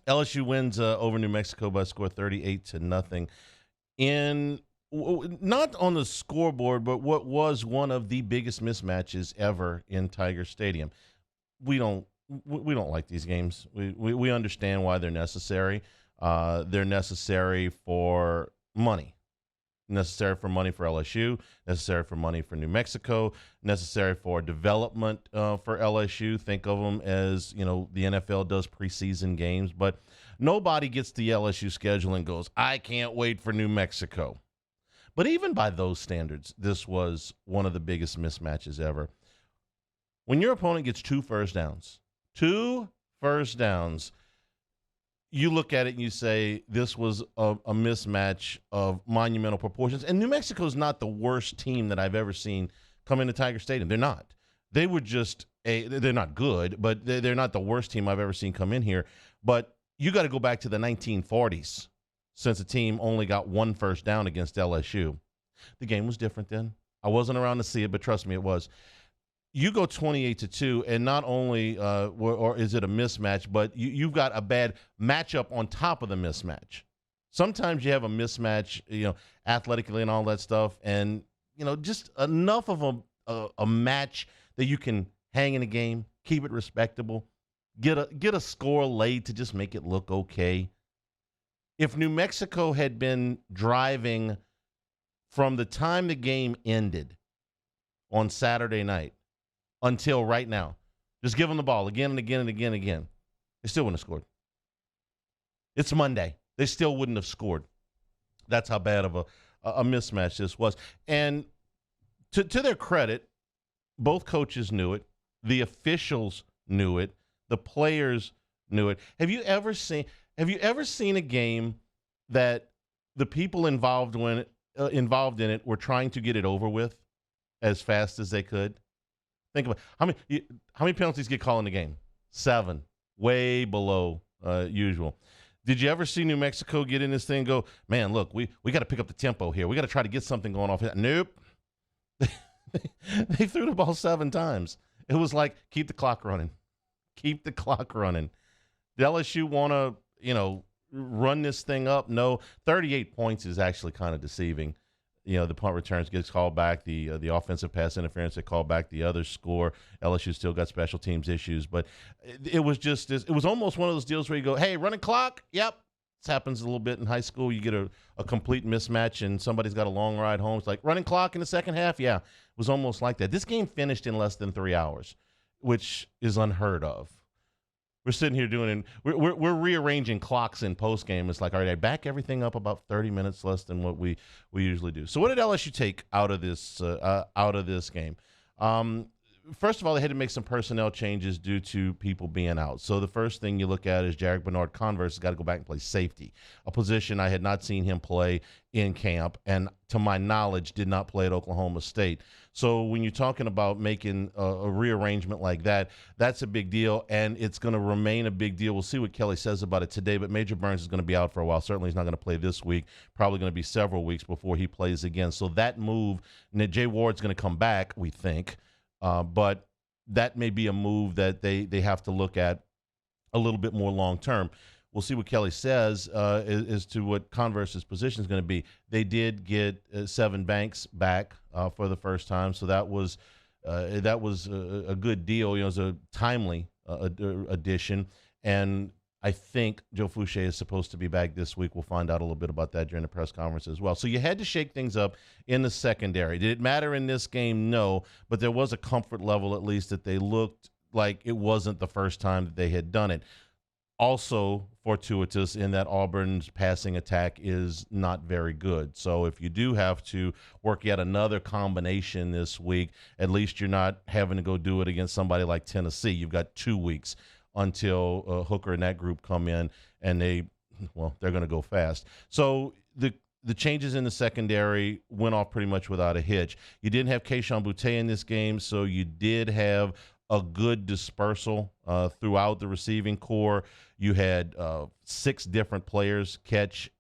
LSU wins over New Mexico by a score 38-0. Not on the scoreboard, but what was one of the biggest mismatches ever in Tiger Stadium. We don't like these games. We understand why they're necessary. They're necessary for money. Necessary for money for LSU, necessary for money for New Mexico, necessary for development for LSU. Think of them as, the NFL does preseason games, but nobody gets the LSU schedule and goes, I can't wait for New Mexico. But even by those standards, this was one of the biggest mismatches ever. When your opponent gets two first downs, you look at it and you say this was a mismatch of monumental proportions. And New Mexico is not the worst team that I've ever seen come into Tiger Stadium. They're not. They were just they're not good, but they're not the worst team I've ever seen come in here. But you got to go back to the 1940s since a team only got one first down against LSU. The game was different then. I wasn't around to see it, but trust me, it was. You go 28-2, and not only or is it a mismatch, but you've got a bad matchup on top of the mismatch. Sometimes you have a mismatch, athletically and all that stuff, and just enough of a match that you can hang in a game, keep it respectable, get a score laid to just make it look okay. If New Mexico had been driving from the time the game ended on Saturday night until right now, just give them the ball again and again and again and again, they still wouldn't have scored. It's Monday. They still wouldn't have scored. That's how bad of a mismatch this was. And to their credit, both coaches knew it. The officials knew it. The players knew it. Have you ever seen a game that the people involved in it were trying to get it over with as fast as they could? Think about how many penalties get called in the game? 7, way below usual. Did you ever see New Mexico get in this thing and go, man, look, we got to pick up the tempo here. We got to try to get something going off here. Nope. They threw the ball 7 times. It was like, keep the clock running. Keep the clock running. Did LSU want to, run this thing up? No. 38 points is actually kind of deceiving. The punt returns gets called back. The offensive pass interference, they called back the other score. LSU still got special teams issues. But it was just this. It was almost one of those deals where you go, hey, running clock? Yep. This happens a little bit in high school. You get a complete mismatch and somebody's got a long ride home. It's like, running clock in the second half? Yeah. It was almost like that. This game finished in less than 3 hours, which is unheard of. We're sitting here we're rearranging clocks in postgame. It's like, all right, I back everything up about 30 minutes less than what we usually do. So what did LSU take out of this game? First of all, they had to make some personnel changes due to people being out. So the first thing you look at is Jarek Bernard-Converse has got to go back and play safety, a position I had not seen him play in camp, and to my knowledge, did not play at Oklahoma State. So when you're talking about making a rearrangement like that, that's a big deal, and it's going to remain a big deal. We'll see what Kelly says about it today, but Major Burns is going to be out for a while. Certainly he's not going to play this week, probably going to be several weeks before he plays again. So that move, Jay Ward's going to come back, we think, but that may be a move that they have to look at a little bit more long term. We'll see what Kelly says as to what Converse's position is going to be. They did get Seven Banks back for the first time, so that was a good deal. It was a timely addition, and I think Joe Fouché is supposed to be back this week. We'll find out a little bit about that during the press conference as well. So you had to shake things up in the secondary. Did it matter in this game? No, but there was a comfort level at least that they looked like it wasn't the first time that they had done it. Also fortuitous in that Auburn's passing attack is not very good. So if you do have to work yet another combination this week, at least you're not having to go do it against somebody like Tennessee. You've got 2 weeks until Hooker and that group come in, and they're going to go fast. So the changes in the secondary went off pretty much without a hitch. You didn't have Keishon Boutte in this game, so you did have a good dispersal throughout the receiving core. You had 6 different players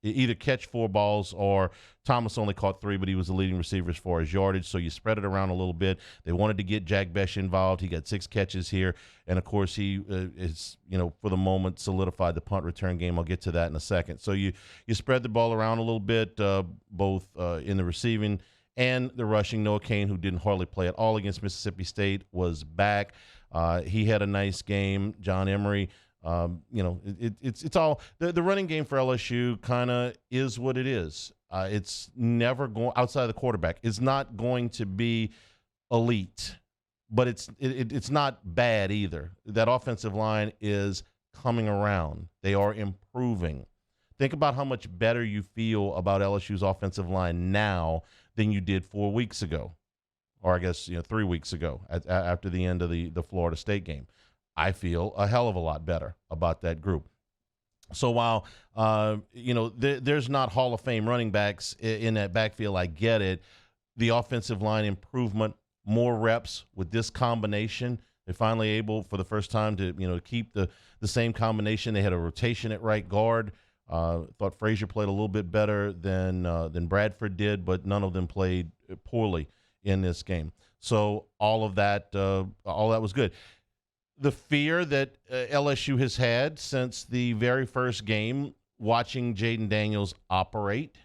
either catch 4 balls, or Thomas only caught 3, but he was the leading receiver as far as yardage. So you spread it around a little bit. They wanted to get Jack Bech involved. He got 6 catches here. And, of course, he is, for the moment solidified the punt return game. I'll get to that in a second. So you spread the ball around a little bit, both in the receiving and the rushing. Noah Cain, who didn't hardly play at all against Mississippi State, was back. He had a nice game. John Emery, it's all the running game for LSU kind of is what it is. It's never going outside of the quarterback. It's not going to be elite, but it's not bad either. That offensive line is coming around. They are improving. Think about how much better you feel about LSU's offensive line now than you did 4 weeks ago, or I guess 3 weeks ago after the end of the Florida State game. I feel a hell of a lot better about that group. So while there's not Hall of Fame running backs in that backfield, I get it. The offensive line improvement, more reps with this combination. They're finally able for the first time to keep the same combination. They had a rotation at right guard. Thought Frazier played a little bit better than Bradford did, but none of them played poorly in this game. So all that was good. The fear that LSU has had since the very first game, watching Jaden Daniels operate,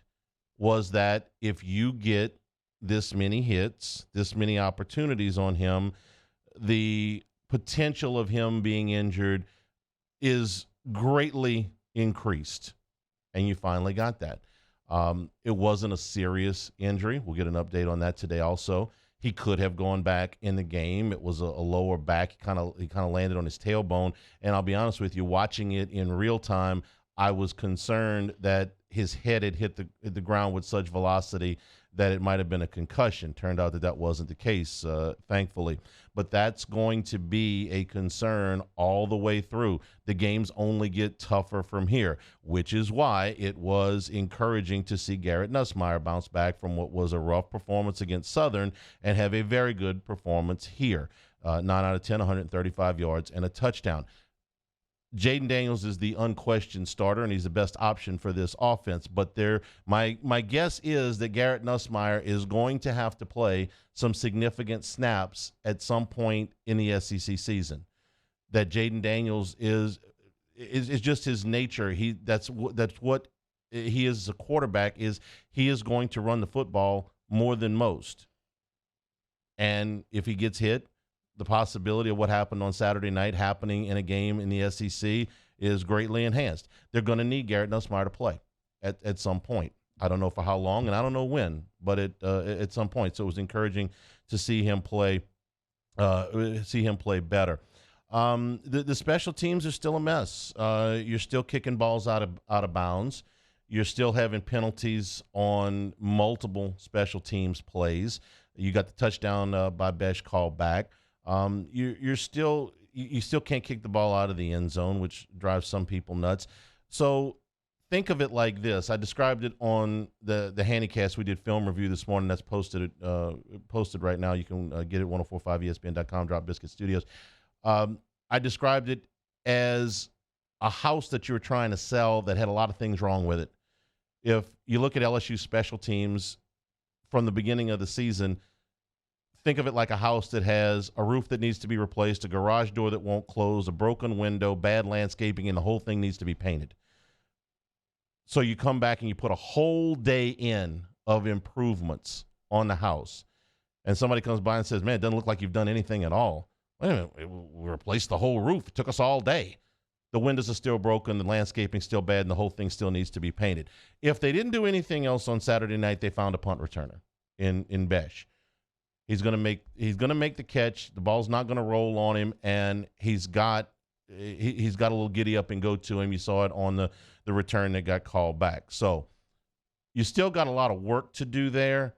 was that if you get this many hits, this many opportunities on him, the potential of him being injured is greatly increased. And you finally got that. It wasn't a serious injury. We'll get an update on that today also. He could have gone back in the game. It was a lower back. He kind of landed on his tailbone. And I'll be honest with you, watching it in real time, I was concerned that his head had hit the ground with such velocity that it might have been a concussion. Turned out that wasn't the case, thankfully. But that's going to be a concern all the way through. The games only get tougher from here, which is why it was encouraging to see Garrett Nussmeier bounce back from what was a rough performance against Southern and have a very good performance here. 9 out of 10, 135 yards and a touchdown. Jaden Daniels is the unquestioned starter, and he's the best option for this offense. But my guess is that Garrett Nussmeier is going to have to play some significant snaps at some point in the SEC season. That Jaden Daniels is just his nature. That's what he is as a quarterback. He is going to run the football more than most. And if he gets hit, the possibility of what happened on Saturday night happening in a game in the SEC is greatly enhanced. They're going to need Garrett Nussmeier to play at some point. I don't know for how long, and I don't know when, but at some point. So it was encouraging to see him play better. The special teams are still a mess. You're still kicking balls out of bounds. You're still having penalties on multiple special teams plays. You got the touchdown by Bech called back. You still can't kick the ball out of the end zone, which drives some people nuts. So think of it like this. I described it on the Hannycast. We did film review this morning. That's posted right now. You can get it 1045ESPN.com, Drop Biscuit Studios. I described it as a house that you were trying to sell that had a lot of things wrong with it. If you look at LSU special teams from the beginning of the season, think of it like a house that has a roof that needs to be replaced, a garage door that won't close, a broken window, bad landscaping, and the whole thing needs to be painted. So you come back and you put a whole day in of improvements on the house, and somebody comes by and says, man, it doesn't look like you've done anything at all. Wait a minute, we replaced the whole roof. It took us all day. The windows are still broken, the landscaping's still bad, and the whole thing still needs to be painted. If they didn't do anything else on Saturday night, they found a punt returner in Bech. He's gonna make the catch. The ball's not gonna roll on him, and he's got a little giddy up and go to him. You saw it on the return that got called back. So you still got a lot of work to do there.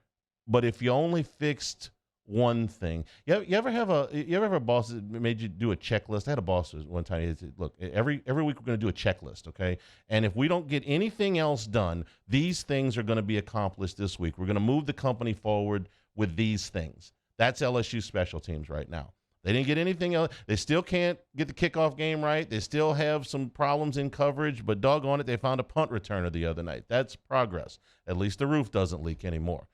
But if you only fixed one thing, you ever have a boss that made you do a checklist? I had a boss one time. He said, look, every week we're going to do a checklist, okay? And if we don't get anything else done, these things are going to be accomplished this week. We're going to move the company forward with these things. That's LSU special teams right now. They didn't get anything else. They still can't get the kickoff game right. They still have some problems in coverage, but doggone it, they found a punt returner the other night. That's progress. At least the roof doesn't leak anymore.